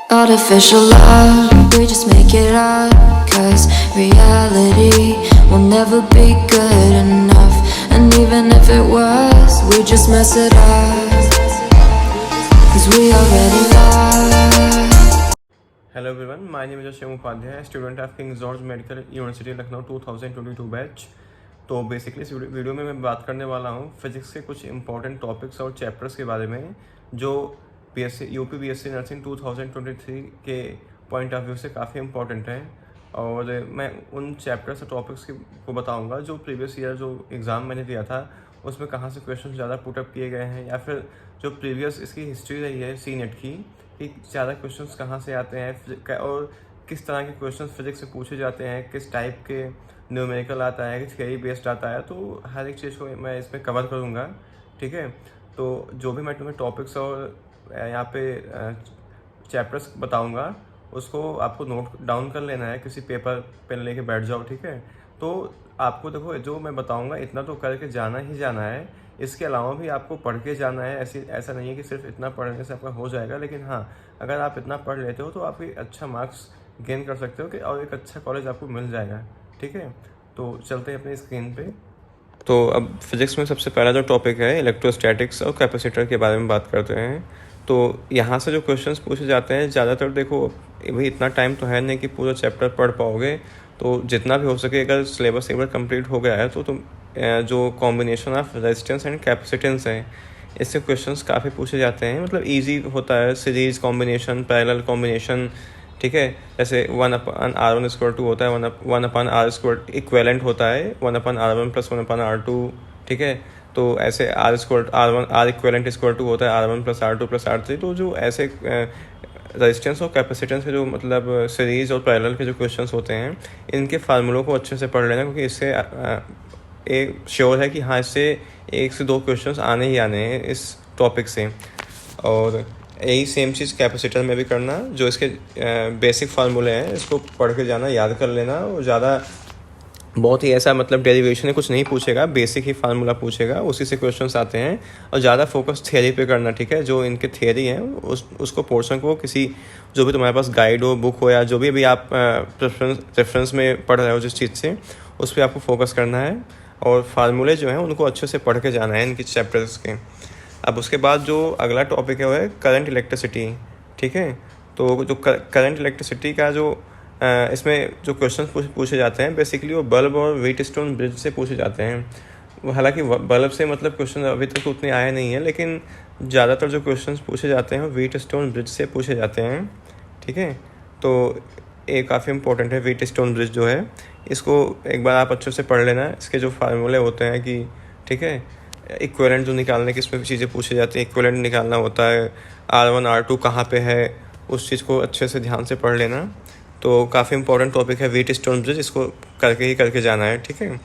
Artificial love, we just make it up. 'Cause reality will never be good enough. And even if it was, we just mess it up. 'Cause we already lost. Hello everyone, my name is Ashim Upadhyay, student of King George Medical University Lucknow 2022 batch. तो basically इस video में मैं बात करने वाला हूँ physics के कुछ इंपॉर्टेंट टॉपिक्स और चैप्टर्स के बारे में जो यूपी बीएससी नर्सिंग 2023 के पॉइंट ऑफ व्यू से काफ़ी इंपॉर्टेंट हैं। और मैं उन चैप्टर्स और टॉपिक्स को बताऊंगा जो प्रीवियस ईयर जो एग्ज़ाम मैंने दिया था उसमें कहाँ से क्वेश्चन ज़्यादा पुटअप किए गए हैं, या फिर जो प्रीवियस इसकी हिस्ट्री रही है सी नेट की कि ज़्यादा क्वेश्चंस कहाँ से आते हैं और किस तरह के क्वेश्चंस फिजिक्स से पूछे जाते हैं, किस टाइप के न्यूमेरिकल आता है, किस थियरी बेस्ड आता है। तो हर एक चीज़ को मैं इसमें कवर करूँगा, ठीक है। तो जो भी मैं तुम्हें टॉपिक्स और यहाँ पे चैप्टर्स बताऊँगा उसको आपको नोट डाउन कर लेना है, किसी पेपर पेन लेके बैठ जाओ, ठीक है। तो आपको देखो जो मैं बताऊँगा इतना तो करके जाना ही जाना है, इसके अलावा भी आपको पढ़ के जाना है। ऐसा नहीं है कि सिर्फ इतना पढ़ने से आपका हो जाएगा, लेकिन हाँ अगर आप इतना पढ़ लेते हो तो आप एक अच्छा मार्क्स गेन कर सकते हो कि और एक अच्छा कॉलेज आपको मिल जाएगा, ठीक है। तो चलते हैं अपनी स्क्रीन पे। तो अब फिजिक्स में सबसे पहला जो टॉपिक है इलेक्ट्रोस्टैटिक्स और कैपेसिटर के बारे में बात करते हैं। तो यहाँ से जो क्वेश्चंस पूछे जाते हैं ज़्यादातर, देखो भाई इतना टाइम तो है नहीं कि पूरा चैप्टर पढ़ पाओगे, तो जितना भी हो सके अगर सिलेबस एक बार कंप्लीट हो गया है तो तुम जो combination of resistance and capacitance है इससे क्वेश्चंस काफ़ी पूछे जाते हैं। मतलब इजी होता है, सीरीज कॉम्बिनेशन, पैरेलल कॉम्बिनेशन, ठीक है। जैसे 1/r1 स्क्वायर 2 होता है, 1/r स्क्वायर इक्वेलेंट होता है 1/r1 प्लस 1/r2, ठीक है। तो ऐसे r इक्वेलेंट स्क्वायर 2 होता है r1 plus r2 plus r3। तो जो ऐसे रेजिस्टेंस और कैपेसिटेंस के जो मतलब सीरीज और पैरेलल के जो क्वेश्चंस होते हैं इनके फार्मूलों को अच्छे से पढ़ लेना, क्योंकि इससे एक श्योर है कि हाँ इससे 1 से 2 क्वेश्चंस आने ही आने हैं इस टॉपिक से। और यही सेम चीज़ कैपेसिटर में भी करना, जो इसके बेसिक फार्मूले हैं इसको पढ़ के जाना, याद कर लेना। और ज़्यादा बहुत ही ऐसा मतलब डेरिवेशन कुछ नहीं पूछेगा, बेसिक ही फार्मूला पूछेगा, उसी से क्वेश्चंस आते हैं। और ज़्यादा फोकस थियरी पे करना, ठीक है। जो इनके थियरी हैं उसको पोर्शन को किसी जो भी तुम्हारे पास गाइड हो, बुक हो, या जो भी आप रेफरेंस में पढ़ रहे हो जिस चीज़ से, उस पर आपको फोकस करना है। और फार्मूले जो हैं उनको अच्छे से पढ़ के जाना है इनके चैप्टर्स के। अब उसके बाद जो अगला टॉपिक है वो है करंट इलेक्ट्रिसिटी, ठीक है। तो जो करंट इलेक्ट्रिसिटी का जो इसमें जो क्वेश्चन पूछे जाते हैं बेसिकली वो बल्ब और व्हीटस्टोन ब्रिज से पूछे जाते हैं। हालांकि बल्ब से मतलब क्वेश्चन अभी तक तो उतने आए नहीं हैं, लेकिन ज़्यादातर जो क्वेश्चन पूछे जाते हैं वो व्हीटस्टोन ब्रिज से पूछे जाते हैं, ठीक है। तो ये काफ़ी इंपॉर्टेंट है व्हीटस्टोन ब्रिज जो है, इसको एक बार आप अच्छे से पढ़ लेना। इसके जो फार्मूले होते हैं कि, ठीक है, इक्विवेलेंट जो निकालने की इसमें चीज़ें पूछी जाती हैं, इक्विवेलेंट निकालना होता है, r1 r2 कहाँ पे है, उस चीज़ को अच्छे से ध्यान से पढ़ लेना। तो काफ़ी इंपॉर्टेंट टॉपिक है व्हीटस्टोन ब्रिज, इसको करके जाना है, ठीक है।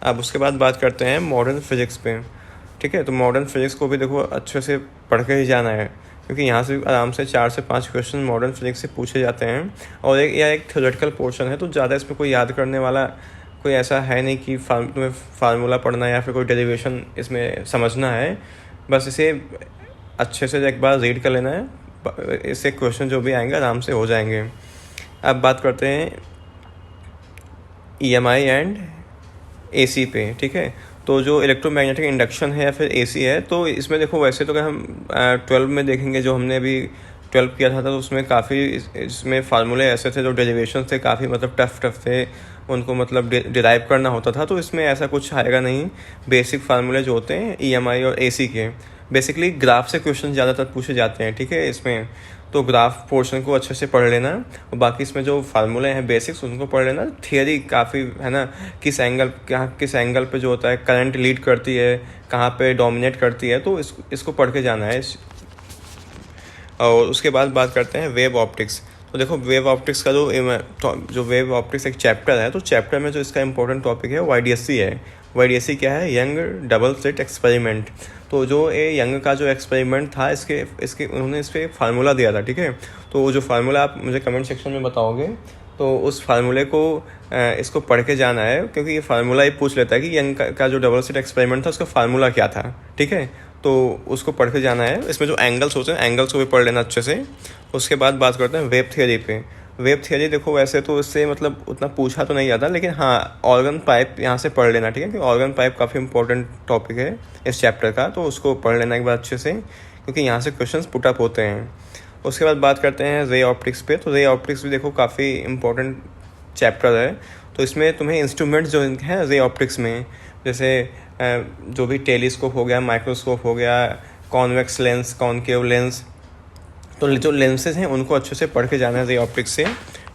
अब उसके बाद बात करते हैं मॉडर्न फिजिक्स पे, ठीक है। तो मॉडर्न फिजिक्स को भी देखो अच्छे से पढ़ के ही जाना है, क्योंकि यहाँ से आराम से 4 से 5 क्वेश्चन मॉडर्न फिजिक्स से पूछे जाते हैं। और एक थ्योरेटिकल पोर्शन है, तो ज़्यादा इसमें कोई याद करने वाला कोई ऐसा है नहीं कि तुम्हें फार्मूला पढ़ना या फिर कोई डेरिवेशन इसमें समझना है। बस इसे अच्छे से एक बार रीड कर लेना है, इससे क्वेश्चन जो भी आएंगे आराम से हो जाएंगे। अब बात करते हैं EMI एंड AC पे, ठीक है। तो जो इलेक्ट्रोमैग्नेटिक इंडक्शन है या फिर AC है, तो इसमें देखो वैसे तो अगर हम 12 में देखेंगे, जो हमने अभी 12 किया था तो उसमें काफ़ी इसमें फार्मूले ऐसे थे जो डेरिवेशन थे काफ़ी मतलब टफ थे, उनको मतलब डिराइव करना होता था। तो इसमें ऐसा कुछ आएगा नहीं। बेसिक फार्मूले जो होते हैं EMI और AC के, बेसिकली ग्राफ से क्वेश्चन ज़्यादातर पूछे जाते हैं, ठीक है। इसमें तो ग्राफ पोर्शन को अच्छे से पढ़ लेना, और बाकी इसमें जो फार्मूले हैं बेसिक्स उनको पढ़ लेना। थियरी काफ़ी है ना, किस एंगल पे जो होता है करंट लीड करती है, कहाँ पे डोमिनेट करती है, तो इसको पढ़ के जाना है। और उसके बाद बात करते हैं वेव ऑप्टिक्स। तो देखो वेव ऑप्टिक्स का जो वेव ऑप्टिक्स एक चैप्टर है, तो चैप्टर में जो इसका इंपॉर्टेंट टॉपिक है YDSC है। YDSC क्या है? Young double slit experiment. तो जो ये यंग का जो एक्सपेरिमेंट था इसके उन्होंने इस पर एक फार्मूला दिया था, ठीक है। तो वो जो फार्मूला आप मुझे कमेंट सेक्शन में बताओगे, तो उस फार्मूले को इसको पढ़ के जाना है, क्योंकि ये फार्मूला ही पूछ लेता है कि यंग का जो डबल स्लिट एक्सपेरिमेंट था उसका फार्मूला क्या था, ठीक है। तो उसको पढ़ के जाना है। इसमें जो एंगल्स होते हैं एंगल्स को भी पढ़ लेना अच्छे से। उसके बाद बात करते हैं वेब थियरी पे। वेब थियरी देखो वैसे तो इससे मतलब उतना पूछा तो नहीं जाता, लेकिन हाँ ऑर्गन पाइप यहाँ से पढ़ लेना, ठीक है, क्योंकि ऑर्गन पाइप काफ़ी इंपॉर्टेंट टॉपिक है इस चैप्टर का, तो उसको पढ़ लेना एक बार अच्छे से, क्योंकि यहाँ से क्वेश्चंस पुट अप होते हैं। उसके बाद बात करते हैं रे ऑप्टिक्स पे। तो रे ऑप्टिक्स भी देखो काफ़ी इंपॉर्टेंट चैप्टर है। तो इसमें तुम्हें इंस्ट्रूमेंट्स जो हैं रे ऑप्टिक्स में, जैसे जो भी टेलीस्कोप हो गया, माइक्रोस्कोप हो गया, कॉन्वेक्स लेंस, कॉनकेव लेंस, तो जो लेंसेज हैं उनको अच्छे से पढ़ के जाना है रे ऑप्टिक्स से,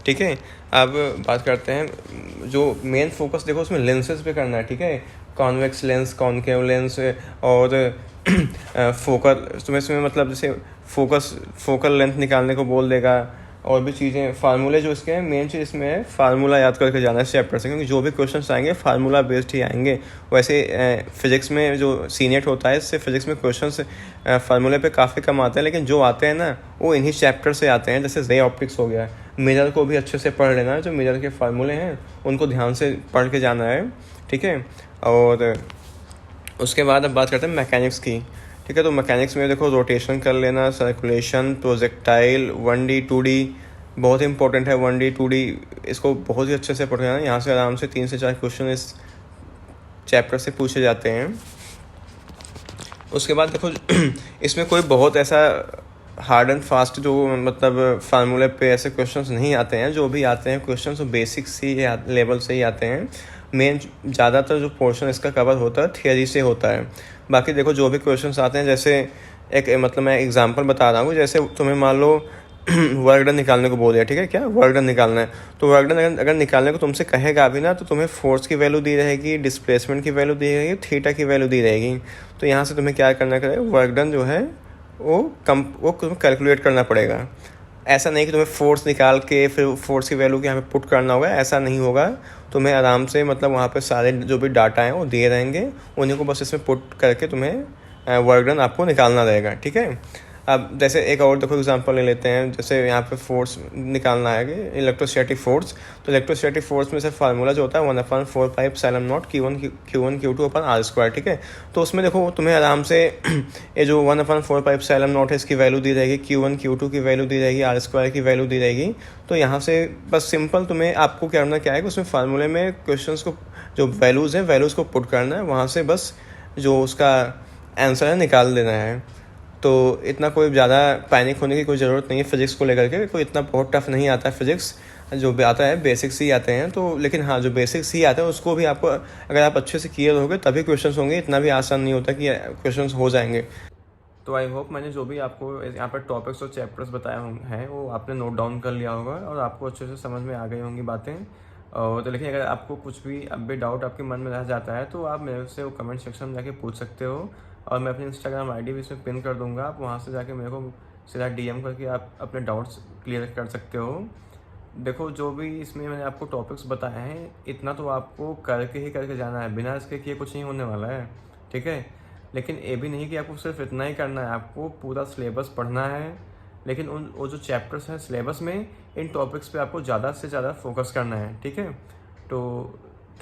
ठीक है। अब बात करते हैं जो मेन फोकस देखो उसमें लेंसेज पे करना है, ठीक है। कॉन्वेक्स लेंस, कॉनकेव लेंस और फोकल, तुम्हें इसमें मतलब जैसे फोकल लेंथ निकालने को बोल देगा, और भी चीज़ें, फार्मूले जो इसके हैं, मेन चीज़ इसमें है फार्मूला याद करके जाना है इस चैप्टर से, क्योंकि जो भी क्वेश्चंस आएंगे फार्मूला बेस्ड ही आएंगे। वैसे फिजिक्स में जो सीनेट होता है इससे फिजिक्स में क्वेश्चंस फार्मूले पे काफ़ी कम आते हैं, लेकिन जो आते हैं ना वो इन्हीं चैप्टर से आते हैं। जैसे रे ऑप्टिक्स हो गया, मिरर को भी अच्छे से पढ़ लेना है, जो मिरर के फार्मूले हैं उनको ध्यान से पढ़ के जाना है, ठीक है। और उसके बाद अब बात करते हैं मैकेनिक्स की, ठीक है। तो मैकेनिक्स में देखो रोटेशन कर लेना, सर्कुलेशन, प्रोजेक्टाइल, 1D 2D बहुत इंपॉर्टेंट है। 1D 2D इसको बहुत ही अच्छे से पढ़ लेना, यहाँ से आराम से 3 से 4 क्वेश्चन इस चैप्टर से पूछे जाते हैं। उसके बाद देखो इसमें कोई बहुत ऐसा हार्ड एंड फास्ट जो मतलब फार्मूले पे ऐसे क्वेश्चंस नहीं आते हैं। जो भी आते हैं क्वेश्चंस वो बेसिक सी लेवल से ही आते हैं। मेन ज़्यादातर जो पोर्शन इसका कवर होता है थियरी से होता है। बाकी देखो जो भी क्वेश्चंस आते हैं, जैसे एक मतलब मैं एग्जांपल बता रहा हूँ, जैसे तुम्हें मान लो वर्क डन निकालने को बोल दिया, ठीक है, क्या वर्क डन निकालना है, तो वर्क डन अगर निकालने को तुमसे कहेगा भी ना, तो तुम्हें फोर्स की वैल्यू दी रहेगी, डिस्प्लेसमेंट की वैल्यू दी रहेगी, थीटा की वैल्यू दी रहेगी। तो यहाँ से तुम्हें क्या करना पड़ेगा, वर्क डन जो है वो तुम्हें कैलकुलेट करना पड़ेगा। ऐसा नहीं कि तुम्हें फोर्स निकाल के फिर फोर्स की वैल्यू के यहाँ पे पुट करना होगा, ऐसा नहीं होगा। तुम्हें आराम से मतलब वहाँ पे सारे जो भी डाटा हैं वो दिए रहेंगे, उन्हीं को बस इसमें पुट करके तुम्हें वर्क डन आपको निकालना रहेगा, ठीक है। अब जैसे एक और देखो एग्जांपल ले लेते हैं, जैसे यहाँ पे फोर्स निकालना है, इलेक्ट्रोस्टैटिक फोर्स। तो इलेक्ट्रोस्टैटिक फोर्स में से फार्मूला जो होता है 1/4 epsilon not Q1 Q2 upon R², ठीक है। तो उसमें देखो तुम्हें आराम से ये जो 1/4 एप्सिलॉन नॉट है इसकी वैल्यू दी रहेगी, Q1 Q2 की वैल्यू दी रहेगी, R² की वैल्यू दी रहेगी। तो यहाँ से बस सिंपल तुम्हें आपको करना क्या है कि उसमें फार्मूले में क्वेश्चंस को जो वैल्यूज़ हैं वैल्यूज़ को पुट करना है, वहाँ से बस जो उसका आंसर है निकाल देना है। तो इतना कोई ज़्यादा पैनिक होने की कोई ज़रूरत नहीं है फिज़िक्स को लेकर के। कोई इतना बहुत टफ नहीं आता है फिज़िक्स, जो भी आता है बेसिक्स ही आते हैं। तो लेकिन हाँ जो बेसिक्स ही आते हैं उसको भी आपको अगर आप अच्छे से क्लियर होगे तभी क्वेश्चंस होंगे, इतना भी आसान नहीं होता कि क्वेश्चंस हो जाएंगे। तो आई होप मैंने जो भी आपको यहाँ पर टॉपिक्स और चैप्टर्स बताए हैं वो आपने नोट डाउन कर लिया होगा और आपको अच्छे से समझ में आ गई होंगी बातें। और तो लेकिन अगर आपको कुछ भी अब भी डाउट आपके मन में रह जाता है तो आप मेरे से वो कमेंट सेक्शन में जाके पूछ सकते हो, और मैं अपनी इंस्टाग्राम आईडी भी इसमें पिन कर दूंगा। आप वहाँ से जाके मेरे को सीधा डीएम करके आप अपने डाउट्स क्लियर कर सकते हो। देखो जो भी इसमें मैंने आपको टॉपिक्स बताए हैं इतना तो आपको करके जाना है, बिना इसके किए कुछ नहीं होने वाला है, ठीक है। लेकिन ये भी नहीं कि आपको सिर्फ इतना ही करना है, आपको पूरा सिलेबस पढ़ना है। लेकिन वो जो चैप्टर्स हैं सिलेबस में, इन टॉपिक्स पे आपको ज़्यादा से ज़्यादा फोकस करना है, ठीक है। तो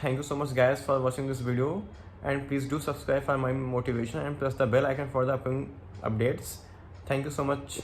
thank you so much guys for watching this video, and please do subscribe for my motivation and press the bell icon for the upcoming updates. Thank you so much.